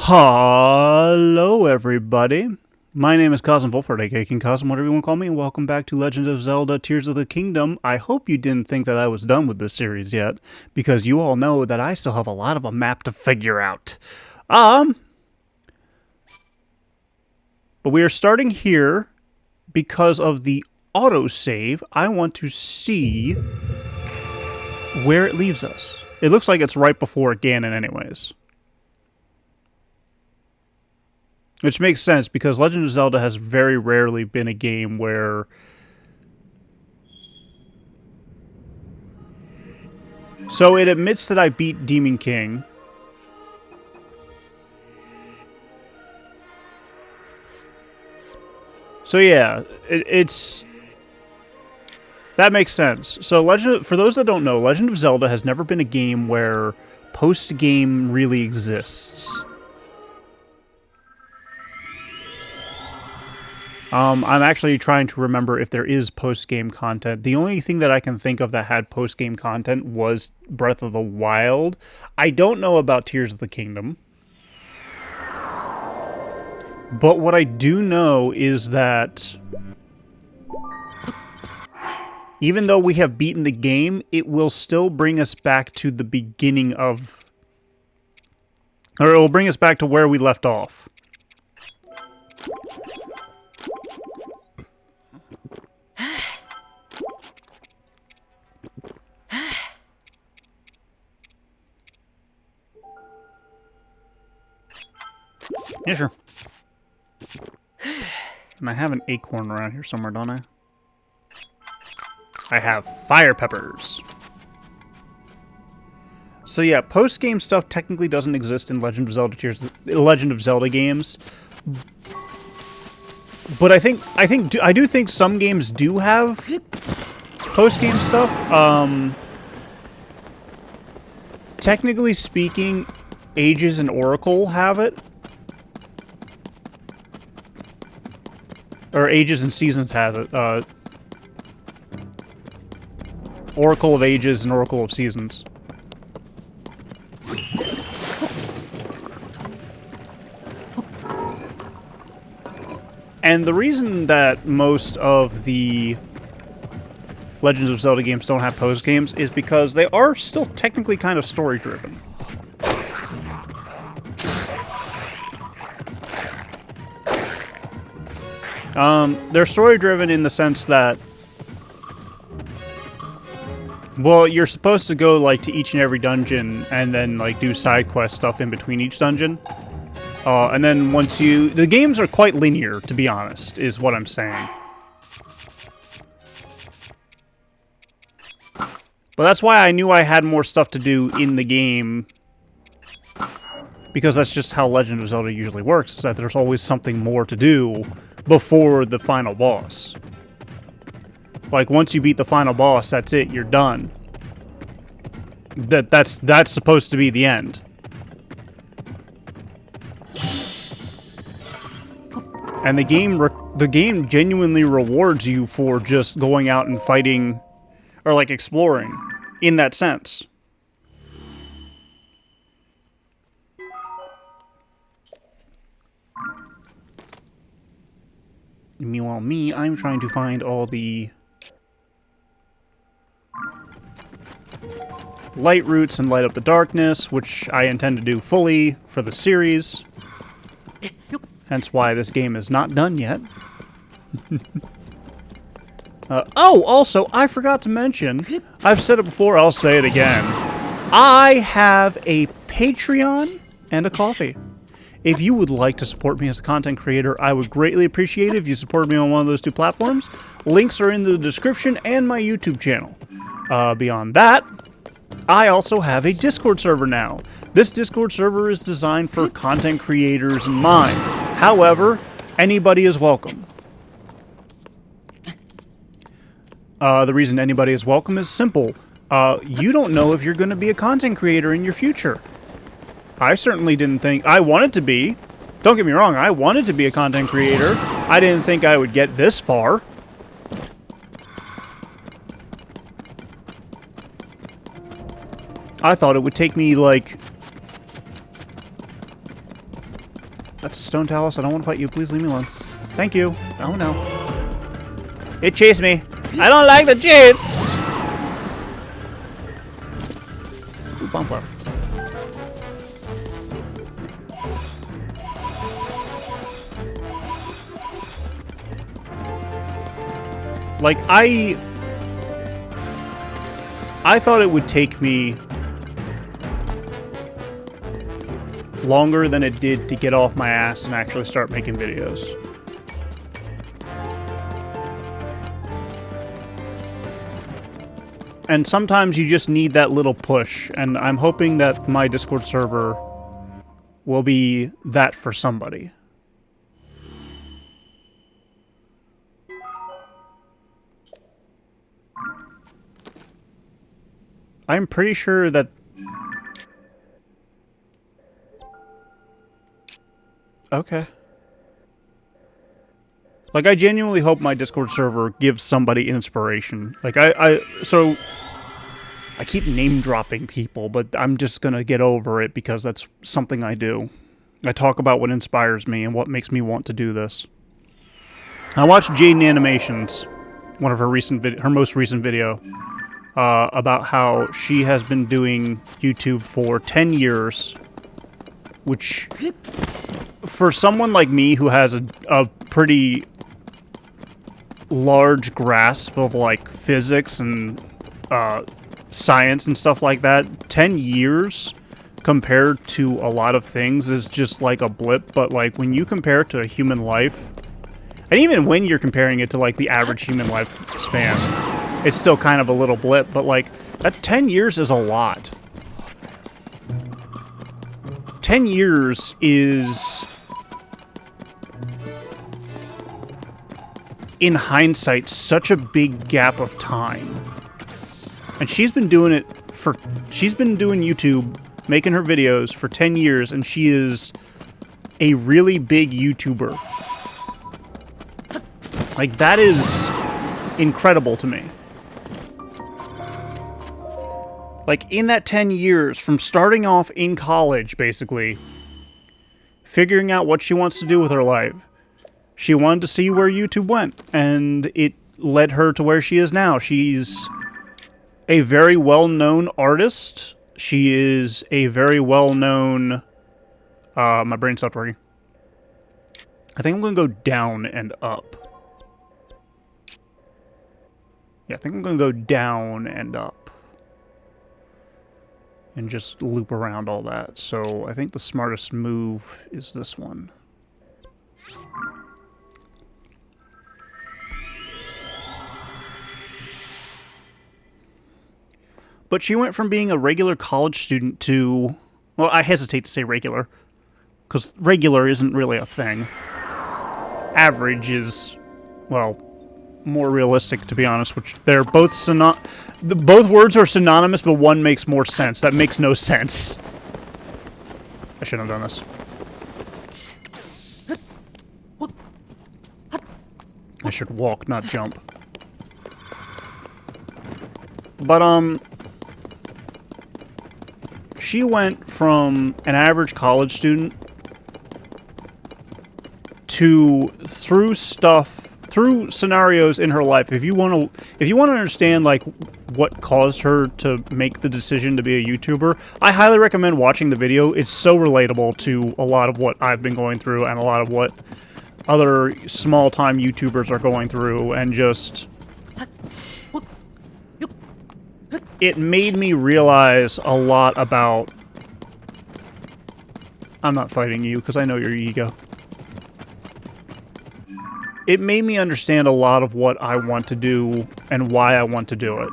Hello, everybody. My name is Kazm Vulfhart, aka King Kazm, whatever you want to call me, and welcome back to Legend of Zelda Tears of the Kingdom. I hope you didn't think that I was done with this series yet, because you all know that I still have a lot of a map to figure out. But we are starting here because of the autosave. I want to see where it leaves us. It looks like it's right before Ganon anyways. Which makes sense, because Legend of Zelda has very rarely been a game where... So it admits that I beat Demon King. So yeah, it's... That makes sense. So for those that don't know, Legend of Zelda has never been a game where post-game really exists. I'm actually trying to remember if there is post-game content. The only thing that I can think of that had post-game content was Breath of the Wild. I don't know about Tears of the Kingdom. But what I do know is that even though we have beaten the game, it will still bring us back to the beginning of... Or it will bring us back to where we left off. Yeah, sure. And I have an acorn around here somewhere, don't I? I have fire peppers. So yeah, post-game stuff technically doesn't exist in Legend of Zelda games. But I do think some games do have post-game stuff. Technically speaking, Ages and Oracle have it. Or Ages and Seasons have it. Oracle of Ages and Oracle of Seasons. And the reason that most of the Legends of Zelda games don't have post-games is because they are still technically kind of story-driven. They're story-driven in the sense that, well, you're supposed to go, like, to each and every dungeon and then, like, do side quest stuff in between each dungeon. And then once you... The games are quite linear, to be honest, is what I'm saying. But that's why I knew I had more stuff to do in the game, because that's just how Legend of Zelda usually works, is that there's always something more to do before the final boss. Like, once you beat the final boss, that's it, you're done. That's supposed to be the end. And the game genuinely rewards you for just going out and fighting, or like exploring, in that sense. Meanwhile, I'm trying to find all the light roots and light up the darkness, which I intend to do fully for the series. Hence why this game is not done yet. Oh, also, I forgot to mention, I've said it before, I'll say it again. I have a Patreon and a coffee. If you would like to support me as a content creator, I would greatly appreciate it if you supported me on one of those two platforms. Links are in the description and my YouTube channel. Beyond that, I also have a Discord server now. This Discord server is designed for content creators in mind. However, anybody is welcome. The reason anybody is welcome is simple. You don't know if you're going to be a content creator in your future. I certainly didn't think... I wanted to be. Don't get me wrong, I wanted to be a content creator. I didn't think I would get this far. I thought it would take me, like, That's a stone talus. I don't want to fight you. Please leave me alone. Thank you. Oh, no. It chased me. I don't like the chase. Ooh, bumper. Like, I thought it would take me longer than it did to get off my ass and actually start making videos. And sometimes you just need that little push, and I'm hoping that my Discord server will be that for somebody. I'm pretty sure that... Okay. Like, I genuinely hope my Discord server gives somebody inspiration. Like, so... I keep name-dropping people, but I'm just gonna get over it because that's something I do. I talk about what inspires me and what makes me want to do this. I watched Jaden Animations, one of her most recent video, about how she has been doing YouTube for 10 years, which, for someone like me who has a pretty large grasp of, like, physics and science and stuff like that, 10 years compared to a lot of things is just like a blip. But like when you compare it to a human life, and even when you're comparing it to like the average human lifespan, it's still kind of a little blip. But like that 10 years is a lot. 10 years is, in hindsight, such a big gap of time. And she's been doing it for... She's been doing YouTube, making her videos for 10 years, and she is a really big YouTuber. Like, that is incredible to me. Like, in that 10 years, from starting off in college, basically, figuring out what she wants to do with her life, she wanted to see where YouTube went, and it led her to where she is now. She's a very well-known artist. She is a very well-known... my brain stopped working. I think I'm going to go down and up. Yeah, I think I'm going to go down and up. And just loop around all that. So I think the smartest move is this one. But she went from being a regular college student to... Well, I hesitate to say regular, because regular isn't really a thing. Average is, well, more realistic, to be honest, which they're both both words are synonymous, but one makes more sense. That makes no sense. I shouldn't have done this. I should walk, not jump. But, she went from an average college student to through scenarios in her life. If you want to understand like what caused her to make the decision to be a YouTuber, I highly recommend watching the video. It's so relatable to a lot of what I've been going through and a lot of what other small-time YouTubers are going through, and just... It made me realize a lot about... I'm not fighting you, because I know your ego. It made me understand a lot of what I want to do and why I want to do it.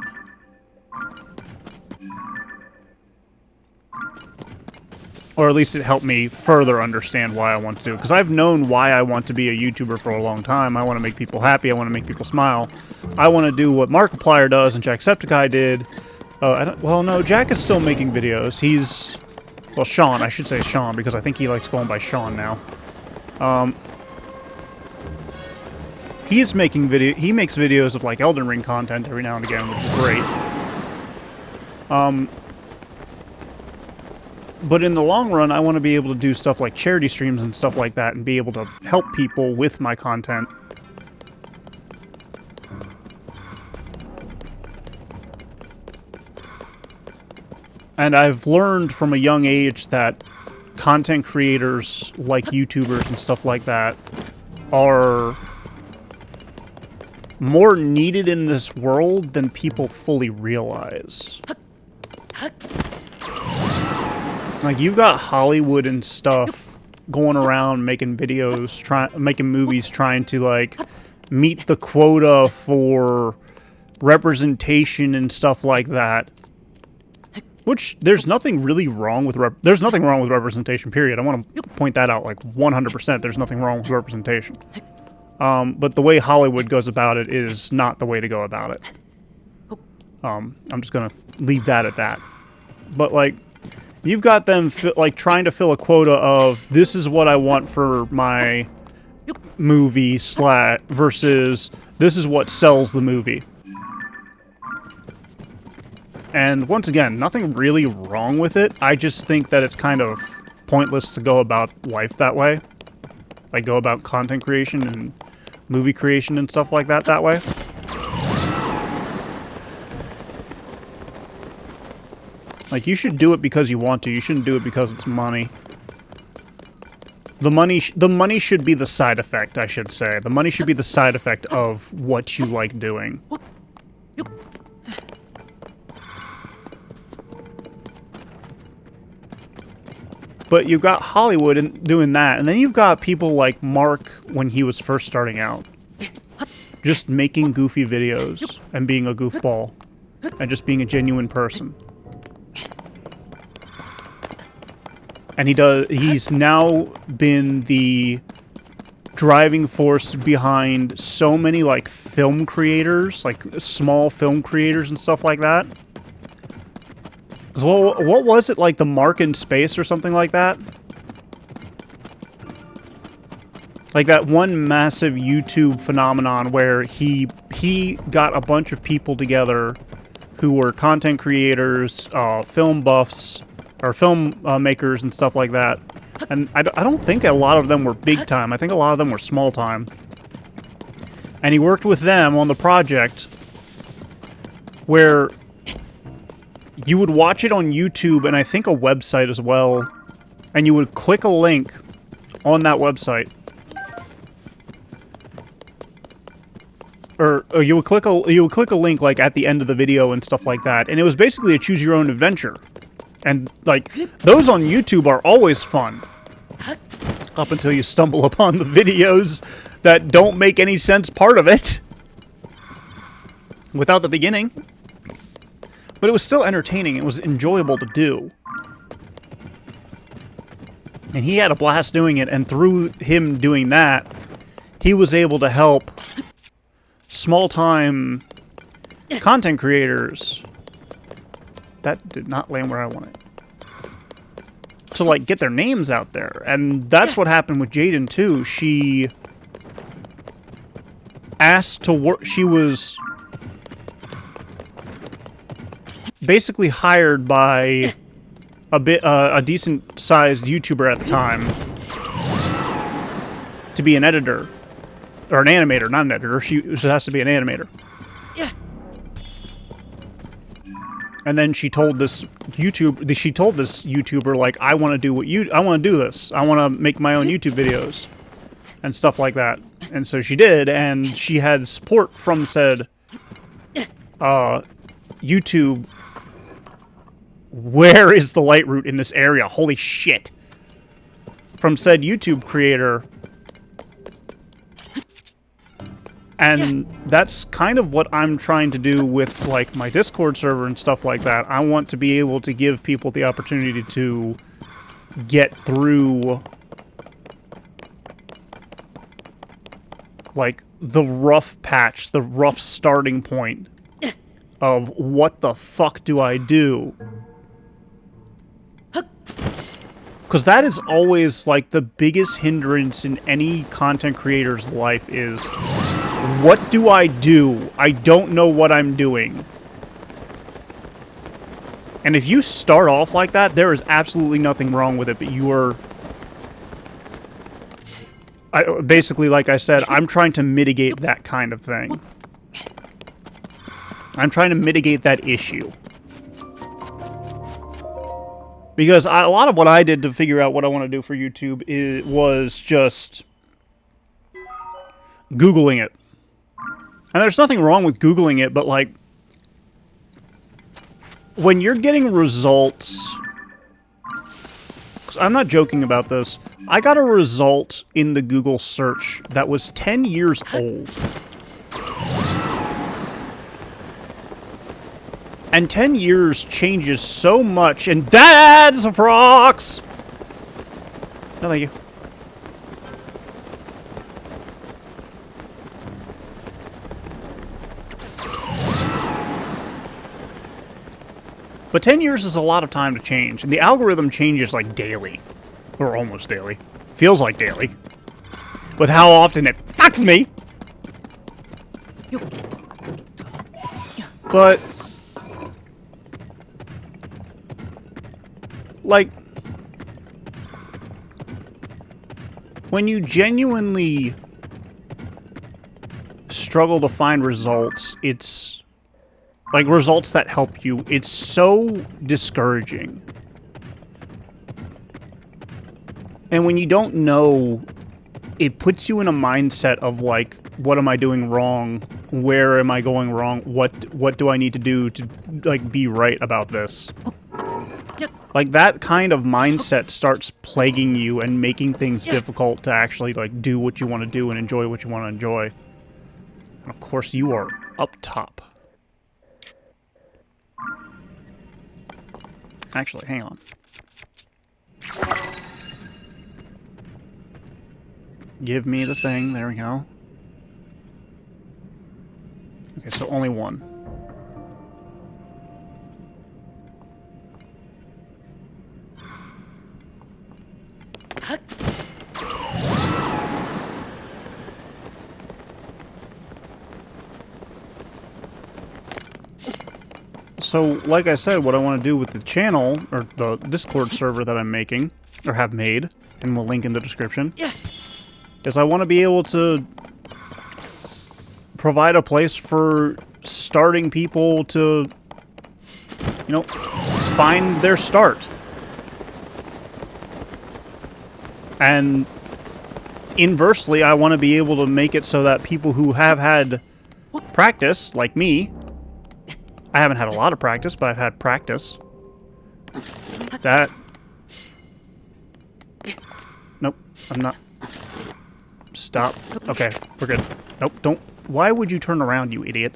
Or at least it helped me further understand why I want to do it. Because I've known why I want to be a YouTuber for a long time. I want to make people happy. I want to make people smile. I want to do what Markiplier does and Jacksepticeye did. Well, no, Jack is still making videos. He's... Well, Sean. I should say Sean, because I think he likes going by Sean now. He's making he makes videos of, like, Elden Ring content every now and again, which is great. But in the long run, I want to be able to do stuff like charity streams and stuff like that and be able to help people with my content. And I've learned from a young age that content creators like YouTubers and stuff like that are more needed in this world than people fully realize. Like, you've got Hollywood and stuff going around making videos, making movies, trying to, like, meet the quota for representation and stuff like that. Which, there's nothing really wrong with there's nothing wrong with representation, period. I want to point that out, like, 100%. There's nothing wrong with representation. But the way Hollywood goes about it is not the way to go about it. I'm just gonna leave that at that. But, like, you've got them, like, trying to fill a quota of, this is what I want for my movie, versus, this is what sells the movie. And once again, nothing really wrong with it. I just think that it's kind of pointless to go about life that way. Like, go about content creation and movie creation and stuff like that way. Like, you should do it because you want to. You shouldn't do it because it's money. The money should be the side effect, I should say. The money should be the side effect of what you like doing. But you've got Hollywood doing that, and then you've got people like Mark when he was first starting out. Just making goofy videos and being a goofball. And just being a genuine person. And he's now been the driving force behind so many, like, film creators, like small film creators and stuff like that. Well, what was it, like the Mark in Space or something like that? Like that one massive YouTube phenomenon where he got a bunch of people together who were content creators, film buffs, or film makers and stuff like that. And I don't think a lot of them were big time. I think a lot of them were small time. And he worked with them on the project where you would watch it on YouTube and I think a website as well. And you would click a link on that website. Or you would click a link like at the end of the video and stuff like that. And it was basically a choose your own adventure. And like those on YouTube are always fun. Up until you stumble upon the videos that don't make any sense part of it. Without the beginning. But it was still entertaining. It was enjoyable to do. And he had a blast doing it. And through him doing that, he was able to help small-time content creators. That did not land where I wanted. To, like, get their names out there. And that's what happened with Jaden, too. She asked to work. She was basically hired by a decent-sized YouTuber at the time to be an editor. Or an animator, not an editor. She has to be an animator. Yeah. And then she told this YouTuber, like, I want to do this. I want to make my own YouTube videos and stuff like that. And so she did, and she had support from said YouTube. Where is the light route in this area? Holy shit. From said YouTube creator. And that's kind of what I'm trying to do with, like, my Discord server and stuff like that. I want to be able to give people the opportunity to get through, like, the rough patch, the rough starting point of what the fuck do I do? Because that is always, like, the biggest hindrance in any content creator's life is... what do I do? I don't know what I'm doing. And if you start off like that, there is absolutely nothing wrong with it, but you are... basically, like I said, I'm trying to mitigate that kind of thing. I'm trying to mitigate that issue. Because a lot of what I did to figure out what I want to do for YouTube was just Googling it. And there's nothing wrong with Googling it, but like, when you're getting results... I'm not joking about this. I got a result in the Google search that was 10 years old. And 10 years changes so much, and that's a frogs! No, thank you. But 10 years is a lot of time to change, and the algorithm changes like daily. Or almost daily. Feels like daily. With how often it fucks me! But... like... when you genuinely struggle to find results, it's... like, results that help you, it's so discouraging. And when you don't know, it puts you in a mindset of, like, what am I doing wrong? Where am I going wrong? What do I need to do to, like, be right about this? Like, that kind of mindset starts plaguing you and making things difficult to actually, like, do what you want to do and enjoy what you want to enjoy. And of course, you are up top. Actually, hang on. Give me the thing. There we go. Okay, so only one. So, like I said, what I want to do with the channel, or the Discord server that I'm making, or have made, and we'll link in the description, is I want to be able to provide a place for starting people to, you know, find their start. And inversely, I want to be able to make it so that people who have had practice, like me, I haven't had a lot of practice, but I've had practice. That... nope, I'm not... Stop. Okay, we're good. Nope, don't... Why would you turn around, you idiot?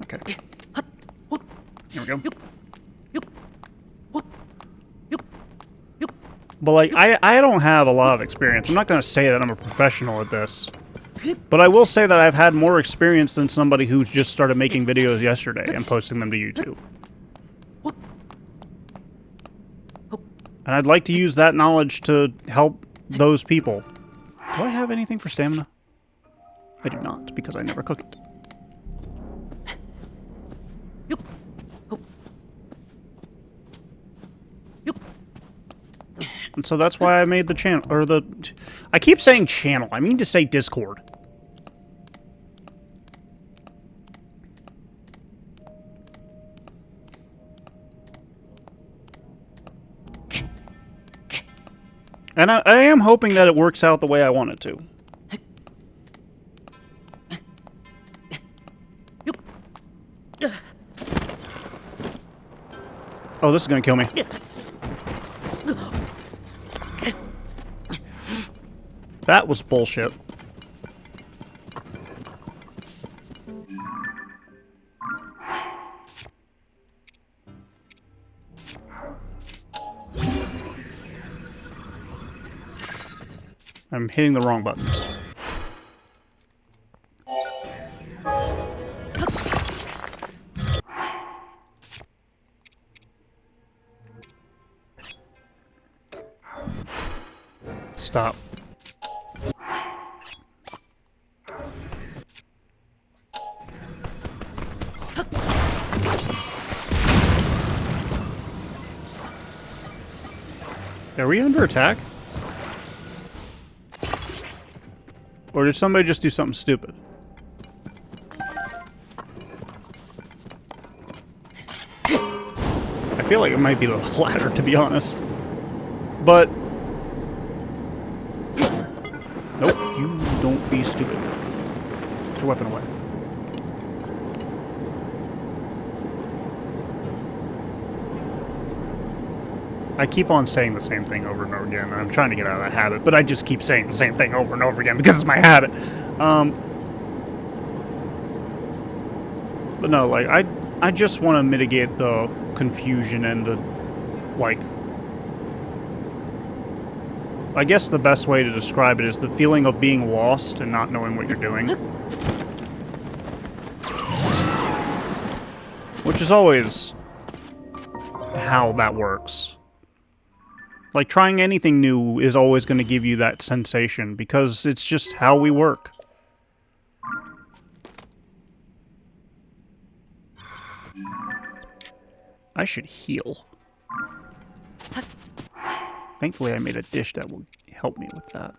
Okay. Here we go. But, like, I don't have a lot of experience. I'm not going to say that I'm a professional at this. But I will say that I've had more experience than somebody who's just started making videos yesterday and posting them to YouTube. And I'd like to use that knowledge to help those people. Do I have anything for stamina? I do not, because I never cook it. And so that's why I made the channel, or the... I keep saying channel, I mean to say Discord. And I am hoping that it works out the way I want it to. Oh, this is gonna kill me. That was bullshit. I'm hitting the wrong buttons. Stop. Are we under attack? Or did somebody just do something stupid? I feel like it might be the latter, to be honest. But... nope, you don't be stupid. Put your weapon away. I keep on saying the same thing over and over again, and I'm trying to get out of that habit, but I just keep saying the same thing over and over again because it's my habit. But no, like, I just want to mitigate the confusion and the, like... I guess the best way to describe it is the feeling of being lost and not knowing what you're doing. Which is always how that works. Like, trying anything new is always going to give you that sensation, because it's just how we work. I should heal. Thankfully, I made a dish that will help me with that.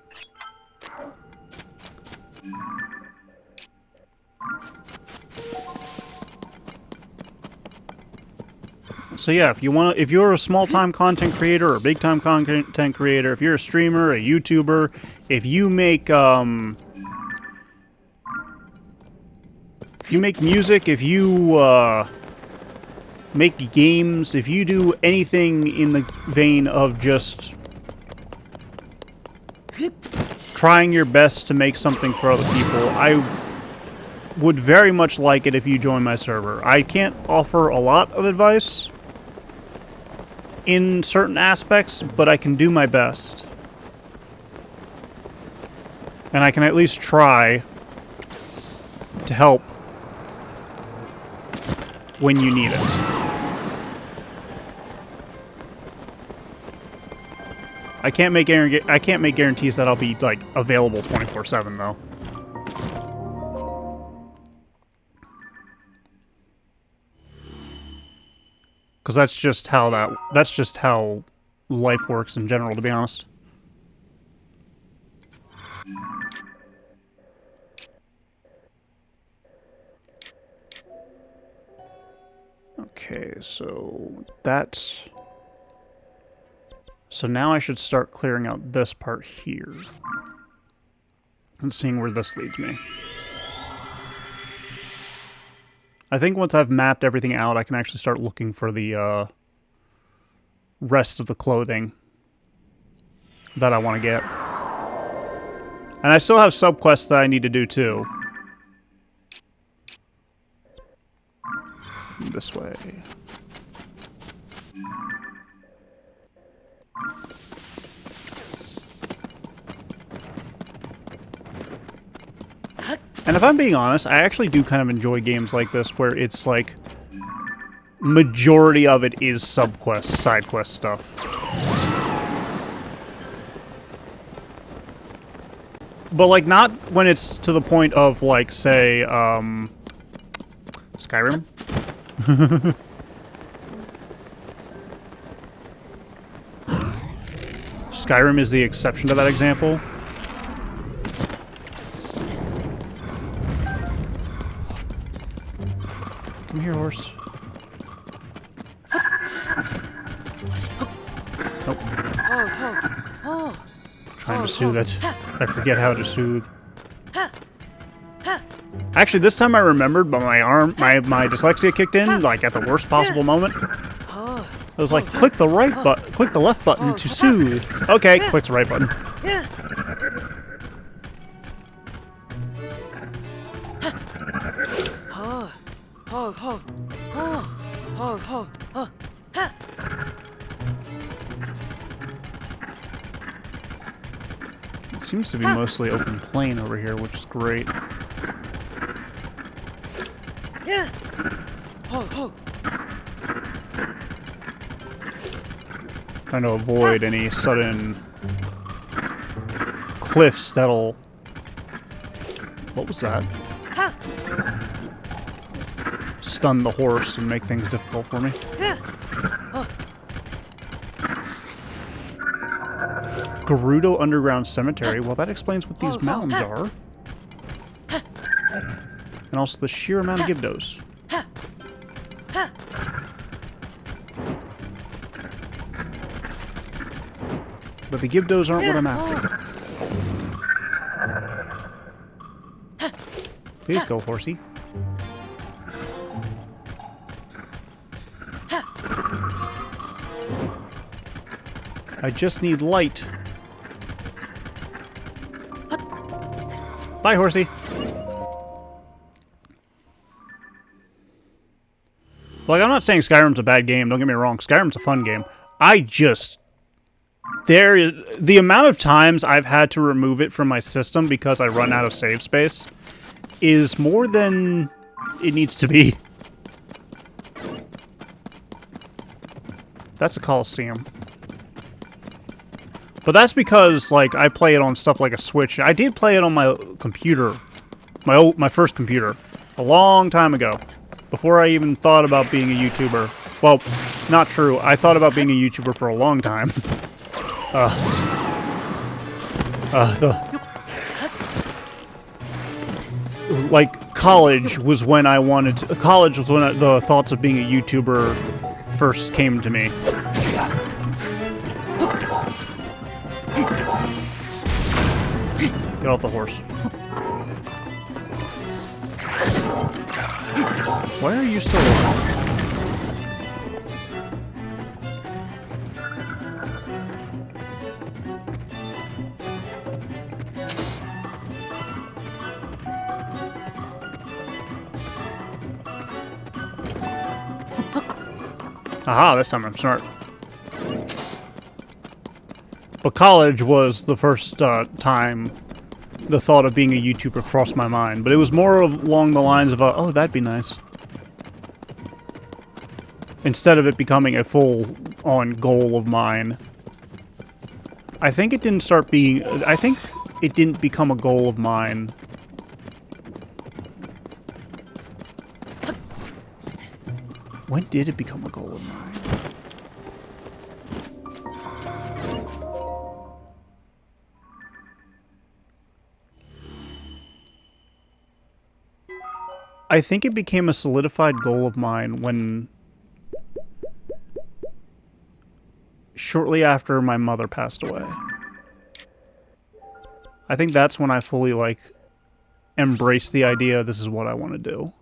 So yeah, if you're a small-time content creator or a big-time content creator, if you're a streamer, a YouTuber, if you make music, if you make games, if you do anything in the vein of just trying your best to make something for other people, I would very much like it if you join my server. I can't offer a lot of advice in certain aspects, but I can do my best. And I can at least try to help when you need it. I can't make guarantees that I'll be, like, available 24/7 though. Because that's just how life works in general, to be honest. Okay, so that's... So now I should start clearing out this part here. And seeing where this leads me. I think once I've mapped everything out, I can actually start looking for the rest of the clothing that I want to get. And I still have subquests that I need to do too. This way. And if I'm being honest, I actually do kind of enjoy games like this where it's like majority of it is subquest, side quest stuff. But like not when it's to the point of like say Skyrim. Skyrim is the exception to that example. Come here, horse. Nope. Trying to soothe it. I forget how to soothe. Actually, this time I remembered, but my dyslexia kicked in, like, at the worst possible moment. I was like, click the left button to soothe. Okay, click the right button. It seems to be mostly open plain over here, which is great. Trying to avoid any sudden cliffs that'll... What was that? Stun the horse and make things difficult for me. Gerudo Underground Cemetery. Well, that explains what these mounds are. And also the sheer amount of Gyptos. But the Gyptos aren't what I'm after. Please go, horsey. I just need light. Bye, horsey. Like, I'm not saying Skyrim's a bad game. Don't get me wrong. Skyrim's a fun game. The amount of times I've had to remove it from my system because I run out of save space is more than it needs to be. That's a Coliseum. But that's because, like, I play it on stuff like a Switch. I did play it on my computer. My first computer. A long time ago. Before I even thought about being a YouTuber. Well, not true. I thought about being a YouTuber for a long time. Like, college was when I wanted to... College was when the thoughts of being a YouTuber first came to me. Get off the horse. Why are you still alive? Aha, this time I'm smart. But college was the first time the thought of being a YouTuber crossed my mind. But it was more along the lines of, oh, that'd be nice. Instead of it becoming a full-on goal of mine. I think it didn't start being... I think it didn't become a goal of mine. When did it become a goal of mine? I think it became a solidified goal of mine when... shortly after my mother passed away. I think that's when I fully, like, embraced the idea this is what I want to do.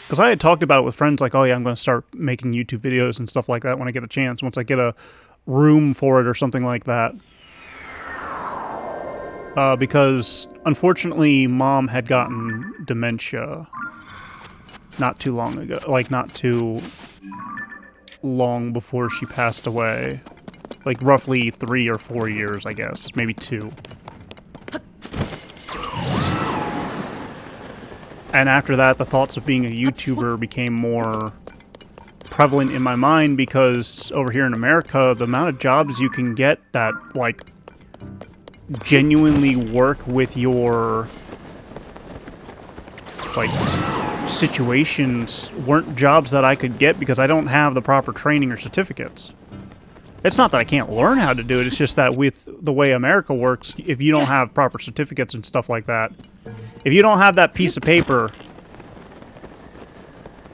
Because I had talked about it with friends, like, oh yeah, I'm going to start making YouTube videos and stuff like that when I get a chance, once I get a room for it or something like that. Because, unfortunately, Mom had gotten dementia not too long ago. Like, not too long before she passed away. Like, roughly 3 or 4 years, I guess. Maybe 2. And after that, the thoughts of being a YouTuber became more prevalent in my mind because over here in America, the amount of jobs you can get that, like, genuinely work with your, like, situations weren't jobs that I could get because I don't have the proper training or certificates. It's not that I can't learn how to do it, it's just that with the way America works, if you don't have proper certificates and stuff like that, if you don't have that piece of paper,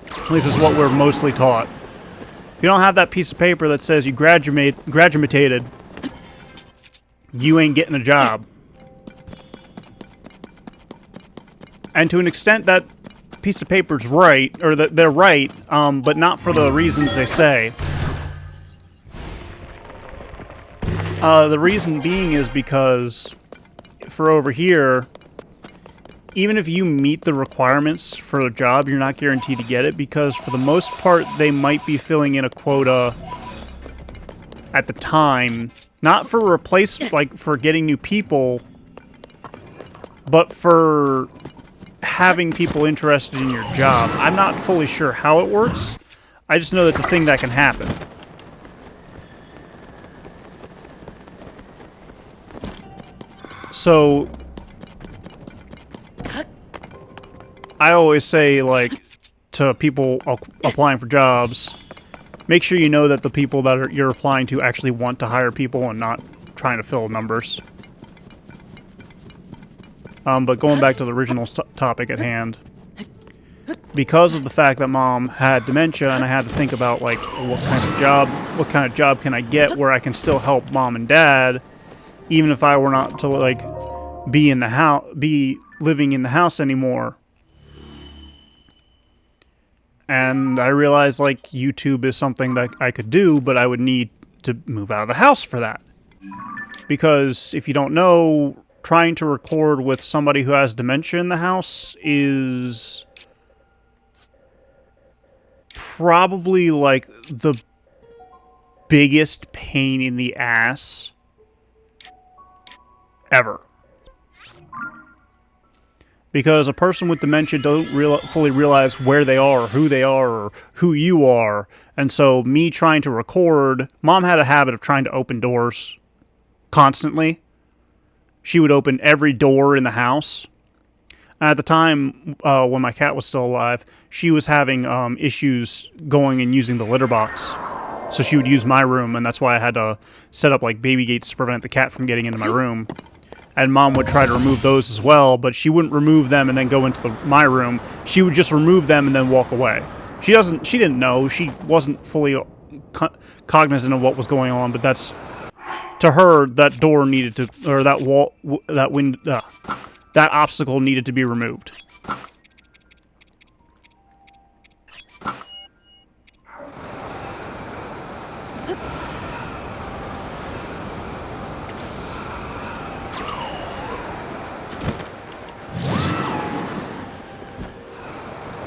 at least is what we're mostly taught, if you don't have that piece of paper that says you graduated, you ain't getting a job. And to an extent, that piece of paper's right, or that they're right, but not for the reasons they say. The reason being is because for over here, even if you meet the requirements for a job, you're not guaranteed to get it because for the most part, they might be filling in a quota at the time. Not for like for getting new people, but for having people interested in your job. I'm not fully sure how it works. I just know that's a thing that can happen. So, I always say, like, to people applying for jobs, make sure you know that the people that you're applying to actually want to hire people and not trying to fill numbers. But going back to the original topic at hand, because of the fact that Mom had dementia and I had to think about like what kind of job can I get where I can still help Mom and Dad, even if I were not to like be living in the house anymore. And I realized like YouTube is something that I could do, but I would need to move out of the house for that. Because if you don't know, trying to record with somebody who has dementia in the house is probably like the biggest pain in the ass ever. Because a person with dementia don't fully realize where they are, or who you are. And so me trying to record, Mom had a habit of trying to open doors constantly. She would open every door in the house. At the time, when my cat was still alive, she was having issues going and using the litter box. So she would use my room, and that's why I had to set up like baby gates to prevent the cat from getting into my room. And Mom would try to remove those as well, but she wouldn't remove them and then go into my room. She would just remove them and then walk away. She didn't know. She wasn't fully cognizant of what was going on, but to her, that door needed to, or that wall, that obstacle needed to be removed.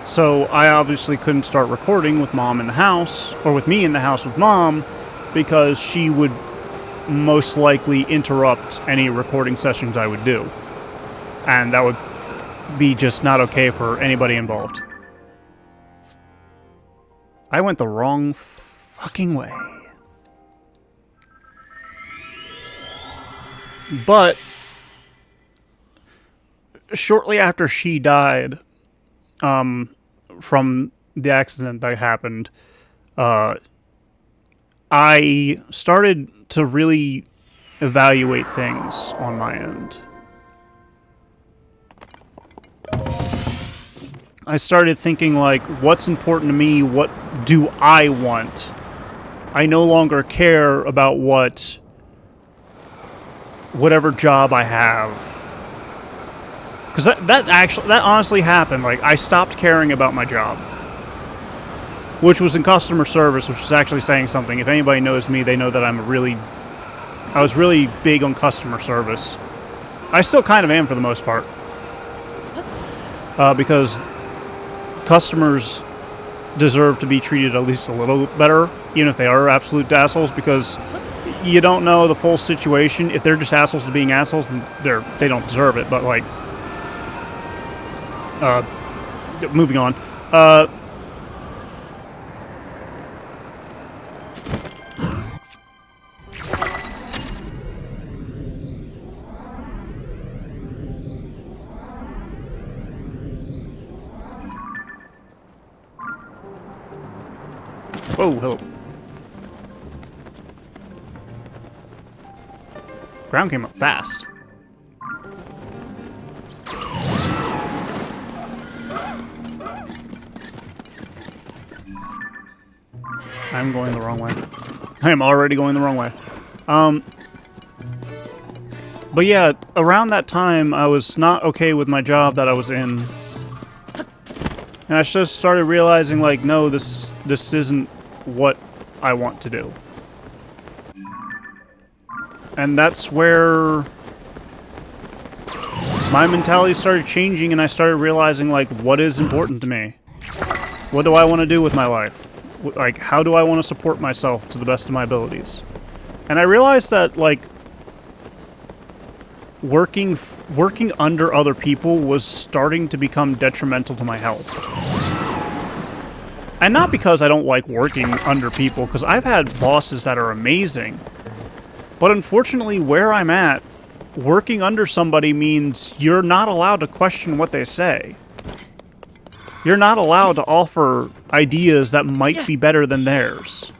So I obviously couldn't start recording with Mom in the house, or with me in the house with Mom, because she would most likely interrupt any recording sessions I would do. And that would be just not okay for anybody involved. I went the wrong fucking way. But shortly after she died, from the accident that happened, I started to really evaluate things on my end. I started thinking like, what's important to me? What do I want? I no longer care about whatever job I have. Because that honestly happened. Like, I stopped caring about my job. Which was in customer service, which is actually saying something. If anybody knows me, they know that I was really big on customer service. I still kind of am for the most part. Because customers deserve to be treated at least a little better, even if they are absolute assholes, because you don't know the full situation. If they're just assholes to being assholes, then they don't deserve it, but like... moving on. Whoa, hello. Ground came up fast. I'm going the wrong way. I am already going the wrong way. But yeah, around that time, I was not okay with my job that I was in. And I just started realizing, like, no, this isn't what I want to do. And that's where my mentality started changing, and I started realizing, like, what is important to me? What do I want to do with my life? Like, how do I want to support myself to the best of my abilities? And I realized that, like, working under other people was starting to become detrimental to my health. And not because I don't like working under people, because I've had bosses that are amazing. But unfortunately, where I'm at, working under somebody means you're not allowed to question what they say. You're not allowed to offer ideas that might be better than theirs.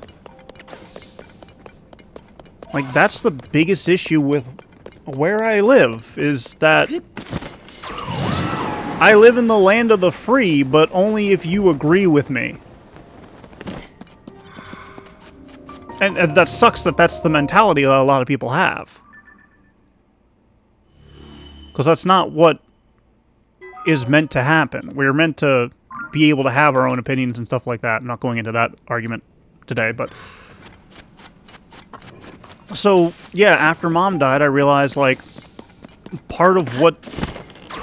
Like, that's the biggest issue with where I live, is that I live in the land of the free, but only if you agree with me. And that sucks that that's the mentality that a lot of people have. Because that's not what is meant to happen. We're meant to be able to have our own opinions and stuff like that. I'm not going into that argument today, but... So, yeah, after Mom died, I realized, like, part of what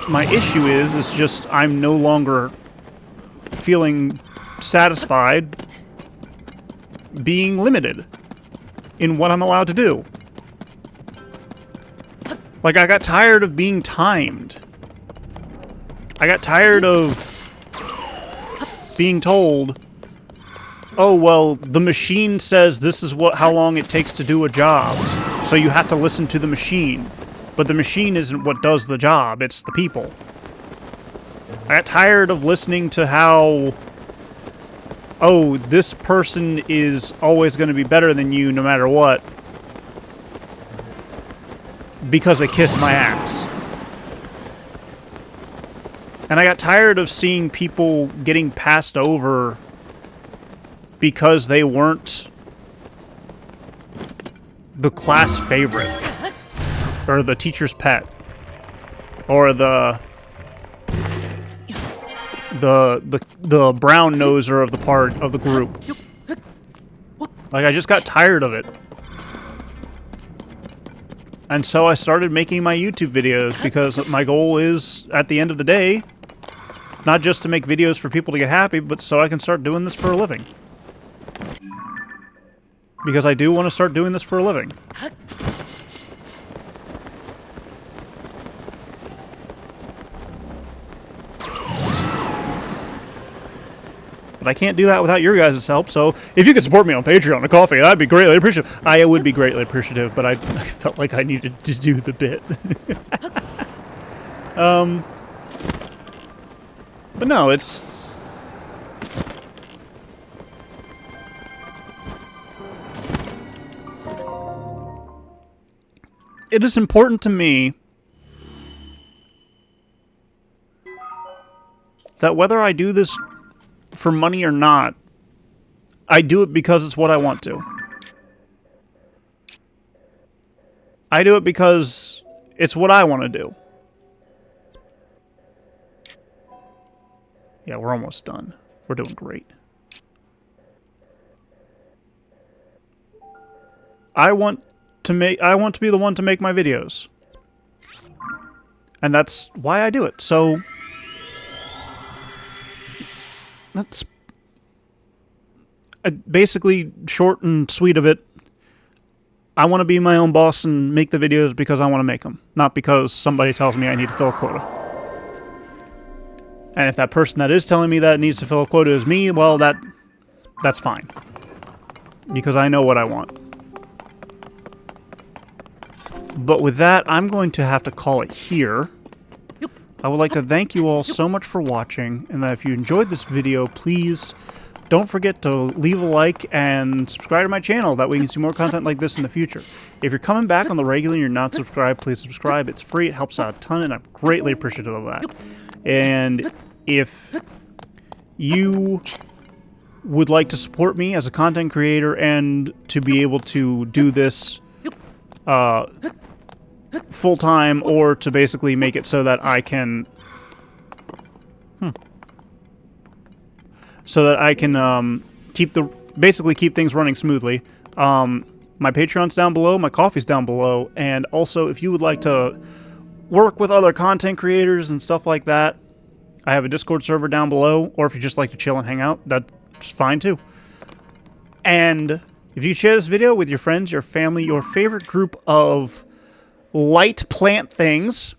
my issue is just I'm no longer feeling satisfied being limited in what I'm allowed to do. Like, I got tired of being timed. I got tired of being told, oh, well, the machine says this is how long it takes to do a job, so you have to listen to the machine. But the machine isn't what does the job, it's the people. I got tired of listening to how, oh, this person is always going to be better than you no matter what, because they kissed my ass. And I got tired of seeing people getting passed over because they weren't the class favorite, or the teacher's pet, or the brown noser of the group. Like, I just got tired of it. And so I started making my YouTube videos, because my goal is, at the end of the day, not just to make videos for people to get happy, but so I can start doing this for a living. Because I do want to start doing this for a living. But I can't do that without your guys' help, so if you could support me on Patreon or Coffee, I'd be greatly appreciative. I would be greatly appreciative, but I felt like I needed to do the bit. But no, it's... It is important to me that whether I do this for money or not, I do it because it's what I want to. I do it because it's what I want to do. Yeah, we're almost done. We're doing great. I want to be the one to make my videos. And that's why I do it. So that's basically short and sweet of it. I want to be my own boss and make the videos because I want to make them, not because somebody tells me I need to fill a quota. And if that person that is telling me that needs to fill a quota is me, well, that's fine. Because I know what I want. But with that, I'm going to have to call it here. I would like to thank you all so much for watching, and if you enjoyed this video, please don't forget to leave a like and subscribe to my channel, that way you can see more content like this in the future. If you're coming back on the regular and you're not subscribed, please subscribe. It's free, it helps out a ton, and I'm greatly appreciative of that. And if you would like to support me as a content creator and to be able to do this full-time, or to basically make it so that I can basically keep things running smoothly, my Patreon's down below, my Coffee's down below, and also if you would like to work with other content creators and stuff like that, I have a Discord server down below, or if you just like to chill and hang out, that's fine too. And if you share this video with your friends, your family, your favorite group of light plant things,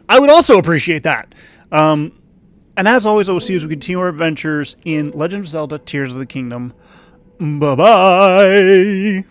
I would also appreciate that. And as always, I will see you as we continue our adventures in Legend of Zelda: Tears of the Kingdom. Bye-bye!